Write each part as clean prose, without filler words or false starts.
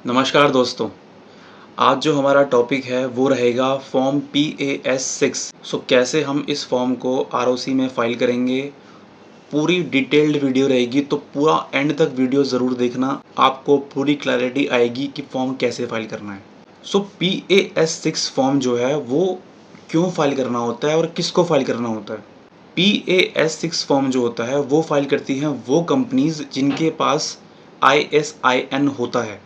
नमस्कार दोस्तों। आज जो हमारा टॉपिक है वो रहेगा फॉर्म PAS6। कैसे हम इस फॉर्म को ROC में फ़ाइल करेंगे, पूरी डिटेल्ड वीडियो रहेगी। तो पूरा एंड तक वीडियो ज़रूर देखना, आपको पूरी क्लैरिटी आएगी कि फॉर्म कैसे फ़ाइल करना है। PAS6 फॉर्म जो है वो क्यों फ़ाइल करना होता है और किसको फ़ाइल करना होता है। PAS6 फॉर्म जो होता है वो फ़ाइल करती हैं वो कंपनीज़ जिनके पास ISIN होता है।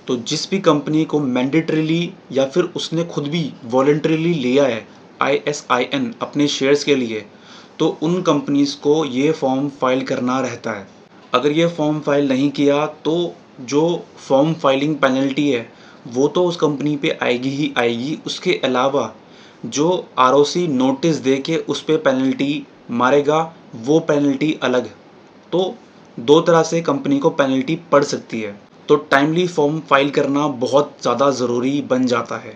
तो जिस भी कंपनी को मैंडेटरीली या फिर उसने खुद भी वॉलंटरीली लिया है ISIN अपने शेयर्स के लिए, तो उन कंपनीज़ को ये फॉर्म फाइल करना रहता है। अगर ये फॉर्म फाइल नहीं किया तो जो फॉर्म फाइलिंग पेनल्टी है वो तो उस कंपनी पे आएगी ही आएगी। उसके अलावा जो ROC नोटिस दे के उस पर पेनल्टी मारेगा वो पेनल्टी अलग। तो दो तरह से कंपनी को पेनल्टी पड़ सकती है। तो टाइमली फॉर्म फाइल करना बहुत ज़्यादा ज़रूरी बन जाता है।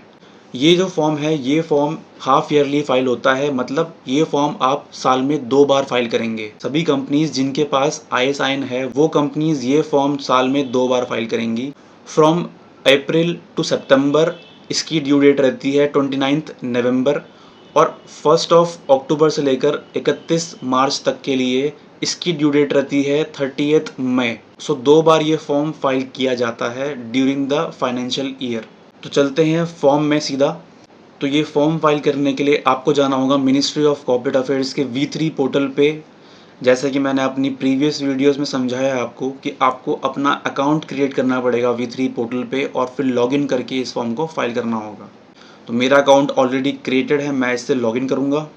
ये जो फॉर्म है ये फॉर्म हाफ ईयरली फाइल होता है, मतलब ये फॉर्म आप साल में 2 बार फाइल करेंगे। सभी कंपनीज जिनके पास ISIN है वो कंपनीज ये फॉर्म साल में 2 बार फाइल करेंगी। फ्रॉम अप्रैल टू सितंबर इसकी ड्यू डेट रहती है 29 नवंबर, और 1 अक्टूबर से लेकर 31 मार्च तक के लिए इसकी ड्यू डेट रहती है 30 मई। 2 बार ये फॉर्म फाइल किया जाता है ड्यूरिंग द फाइनेंशियल ईयर। तो चलते हैं फॉर्म में सीधा। तो ये फॉर्म फाइल करने के लिए आपको जाना होगा मिनिस्ट्री ऑफ कॉर्पोरेट अफेयर्स के V3 पोर्टल पे। जैसे कि मैंने अपनी प्रीवियस वीडियोस में समझाया है आपको कि आपको अपना अकाउंट क्रिएट करना पड़ेगा V3 पोर्टल पे और फिर लॉगिन करके इस फॉर्म को फाइल करना होगा। तो मेरा अकाउंट ऑलरेडी क्रिएटेड है, मैं इससे लॉगिन करूँगा।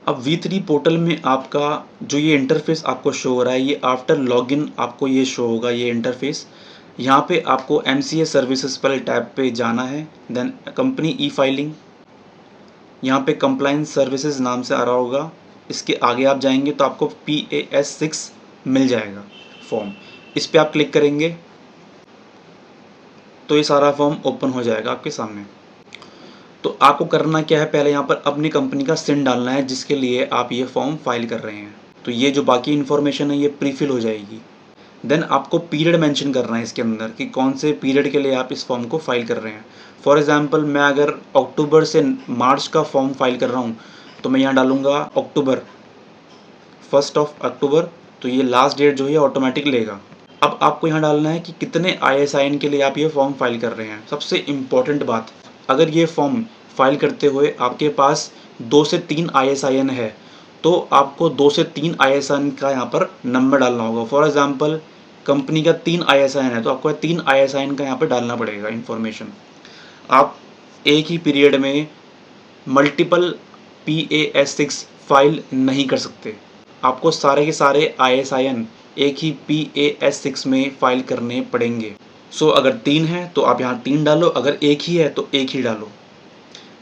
अब V3 पोर्टल में आपका जो ये इंटरफेस आपको शो हो रहा है ये आफ्टर लॉगिन आपको ये शो होगा, ये इंटरफेस। यहाँ पे आपको MCA सर्विसेज वाले टैब पे जाना है, देन कंपनी ई फाइलिंग, यहाँ पे कंप्लायंस सर्विसेज नाम से आ रहा होगा। इसके आगे आप जाएंगे तो आपको PAS6 मिल जाएगा फॉर्म। इस पर आप क्लिक करेंगे तो ये सारा फॉर्म ओपन हो जाएगा आपके सामने। तो आपको करना क्या है, पहले यहाँ पर अपनी कंपनी का सिन डालना है जिसके लिए आप ये फॉर्म फाइल कर रहे हैं। तो ये जो बाकी इन्फॉर्मेशन है ये प्रीफिल हो जाएगी। देन आपको पीरियड मेंशन करना है इसके अंदर कि कौन से पीरियड के लिए आप इस फॉर्म को फाइल कर रहे हैं। फॉर एग्जांपल मैं अगर अक्टूबर से मार्च का फॉर्म फाइल कर रहा हूँ तो मैं यहाँ डालूँगा अक्टूबर, 1 अक्टूबर। तो ये लास्ट डेट जो है ऑटोमेटिक लेगा। अब आपको यहाँ डालना है कि कितने ISIN के लिए आप ये फॉर्म फाइल कर रहे हैं। सबसे इम्पॉर्टेंट बात, अगर ये फॉर्म फाइल करते हुए आपके पास 2 से 3 ISIN है तो आपको 2 से 3 ISIN का यहाँ पर नंबर डालना होगा। फॉर एग्जांपल कंपनी का 3 ISIN है तो आपको 3 ISIN का यहाँ पर डालना पड़ेगा इन्फॉर्मेशन। आप एक ही पीरियड में मल्टीपल PAS6 फाइल नहीं कर सकते। आपको सारे के सारे ISIN एक ही PAS6 में फाइल करने पड़ेंगे। अगर 3 है तो आप यहाँ 3 डालो, अगर एक ही है तो एक ही डालो।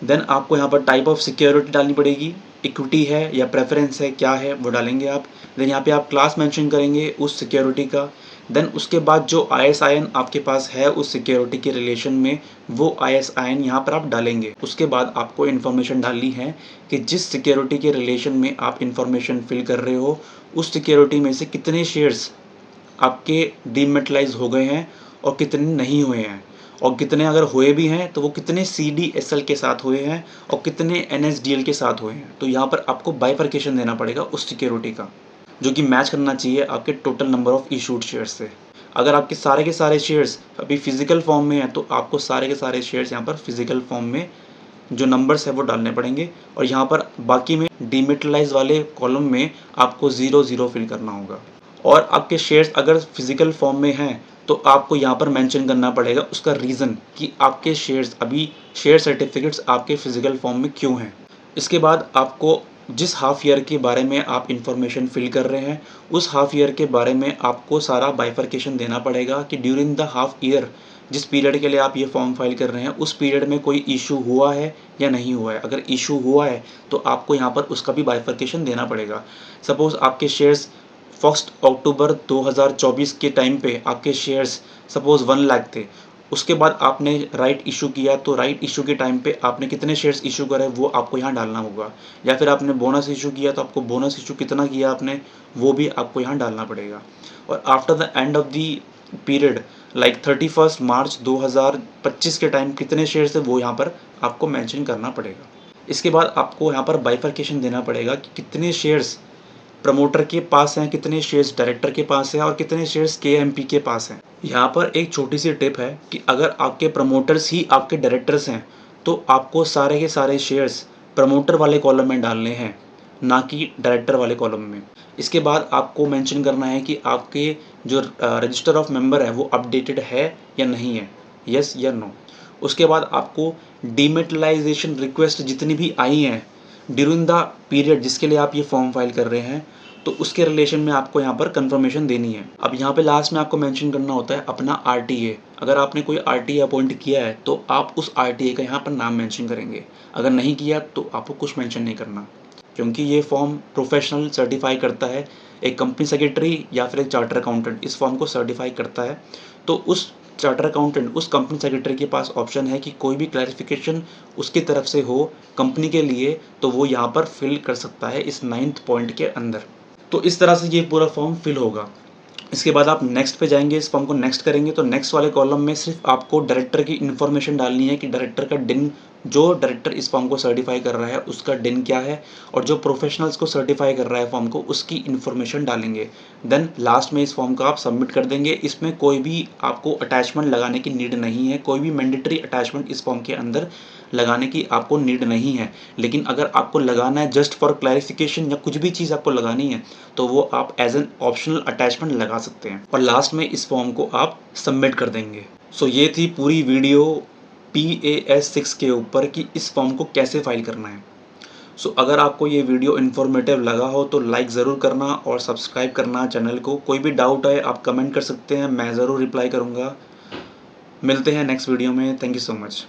देन आपको यहाँ पर टाइप ऑफ सिक्योरिटी डालनी पड़ेगी, इक्विटी है या प्रेफरेंस है, क्या है वो डालेंगे आप। देन यहाँ पे आप क्लास मेंशन करेंगे उस सिक्योरिटी का। देन उसके बाद जो ISIN आपके पास है उस सिक्योरिटी के रिलेशन में वो ISIN यहाँ पर आप डालेंगे। उसके बाद आपको इन्फॉर्मेशन डालनी है कि जिस सिक्योरिटी के रिलेशन में आप इन्फॉर्मेशन फिल कर रहे हो उस सिक्योरिटी में से कितने शेयर्स आपके डीमेटलाइज हो गए हैं और कितने नहीं हुए हैं, और कितने अगर हुए भी हैं तो वो कितने CDSL के साथ हुए हैं और कितने NSDL के साथ हुए हैं। तो यहाँ पर आपको बाइफर्केशन देना पड़ेगा उस सिक्योरिटी का, जो कि मैच करना चाहिए आपके total number of issued shares से। अगर आपके सारे के सारे शेयर्स अभी फिजिकल फॉर्म में हैं तो आपको सारे के सारे शेयर्स यहाँ पर फिजिकल फॉर्म में जो नंबर्स है वो डालने पड़ेंगे, और यहाँ पर बाकी में डीमेटलाइज वाले कॉलम में आपको 0 फिल करना होगा। और आपके शेयर्स अगर फिजिकल फॉर्म में हैं तो आपको यहाँ पर मेंशन करना पड़ेगा उसका रीज़न कि आपके शेयर्स अभी शेयर सर्टिफिकेट्स आपके फिजिकल फॉर्म में क्यों हैं। इसके बाद आपको जिस हाफ ईयर के बारे में आप इंफॉर्मेशन फिल कर रहे हैं उस हाफ ईयर के बारे में आपको सारा बाइफर्केशन देना पड़ेगा कि ड्यूरिंग द हाफ ईयर जिस पीरियड के लिए आप ये फॉर्म फाइल कर रहे हैं उस पीरियड में कोई इशू हुआ है या नहीं हुआ है। अगर इशू हुआ है तो आपको यहाँ पर उसका भी बाइफर्केशन देना पड़ेगा। सपोज़ आपके शेयर्स 1 अक्टूबर 2024 के टाइम पे आपके शेयर्स सपोज़ 1 लाख थे, उसके बाद आपने राइट इशू किया तो राइट इशू के टाइम पे आपने कितने शेयर्स इशू करे वो आपको यहाँ डालना होगा। या फिर आपने बोनस इशू किया तो आपको बोनस इशू कितना किया आपने वो भी आपको यहाँ डालना पड़ेगा। और after the end of the period like 31 मार्च 2025 के टाइम कितने शेयर्स थे वो यहाँ पर आपको मेंशन करना पड़ेगा। इसके बाद आपको यहाँ पर बाइफरकेशन देना पड़ेगा कि कितने शेयर्स प्रमोटर के पास हैं, कितने शेयर्स डायरेक्टर के पास हैं और कितने शेयर्स केएमपी के पास हैं। यहाँ पर एक छोटी सी टिप है कि अगर आपके प्रमोटर्स ही आपके डायरेक्टर्स हैं तो आपको सारे के सारे शेयर्स प्रमोटर वाले कॉलम में डालने हैं, ना कि डायरेक्टर वाले कॉलम में। इसके बाद आपको मेंशन करना है कि आपके जो रजिस्टर ऑफ मेंबर है वो अपडेटेड है या नहीं है, यस या नो। उसके बाद आपको डीमेटलाइजेशन रिक्वेस्ट जितनी भी आई हैं ड्यूरिंग द पीरियड जिसके लिए आप ये फॉर्म फाइल कर रहे हैं, तो उसके रिलेशन में आपको यहाँ पर कंफर्मेशन देनी है। अब यहाँ पे लास्ट में आपको मेंशन करना होता है अपना आरटीए। अगर आपने कोई आरटीए अपॉइंट किया है तो आप उस आरटीए का यहाँ पर नाम मेंशन करेंगे, अगर नहीं किया तो आपको कुछ मेंशन नहीं करना, क्योंकि ये फॉर्म प्रोफेशनल सर्टिफाई करता है। एक कंपनी सेक्रेटरी या फिर एक चार्टर अकाउंटेंट इस फॉर्म को सर्टिफाई करता है, तो उस चार्टर अकाउंटेंट उस कंपनी सेक्रेटरी के पास ऑप्शन है कि कोई भी क्लैरिफिकेशन उसकी तरफ से हो कंपनी के लिए तो वो यहाँ पर फिल कर सकता है इस 9th पॉइंट के अंदर। तो इस तरह से ये पूरा फॉर्म फिल होगा। इसके बाद आप नेक्स्ट पे जाएंगे, इस फॉर्म को नेक्स्ट करेंगे तो नेक्स्ट वाले कॉलम में सिर्फ आपको डायरेक्टर की इन्फॉर्मेशन डालनी है कि डायरेक्टर का दिन, जो डायरेक्टर इस फॉर्म को सर्टिफाई कर रहा है उसका दिन क्या है, और जो प्रोफेशनल्स को सर्टिफाई कर रहा है फॉर्म को उसकी इन्फॉर्मेशन डालेंगे। देन लास्ट में इस फॉर्म को आप सबमिट कर देंगे। इसमें कोई भी आपको अटैचमेंट लगाने की नीड नहीं है, कोई भी मैंडेटरी अटैचमेंट इस फॉर्म के अंदर लगाने की आपको नीड नहीं है। लेकिन अगर आपको लगाना है जस्ट फॉर क्लैरिफिकेशन या कुछ भी चीज़ आपको लगानी है तो वो आप एज एन ऑप्शनल अटैचमेंट लगा सकते हैं, और लास्ट में इस फॉर्म को आप सबमिट कर देंगे। सो ये थी पूरी वीडियो PAS 6 के ऊपर कि इस फॉर्म को कैसे फाइल करना है। सो अगर आपको ये वीडियो इन्फॉर्मेटिव लगा हो तो लाइक ज़रूर करना और सब्सक्राइब करना चैनल को। कोई भी डाउट है आप कमेंट कर सकते हैं, मैं ज़रूर रिप्लाई करूँगा। मिलते हैं नेक्स्ट वीडियो में। Thank you so much.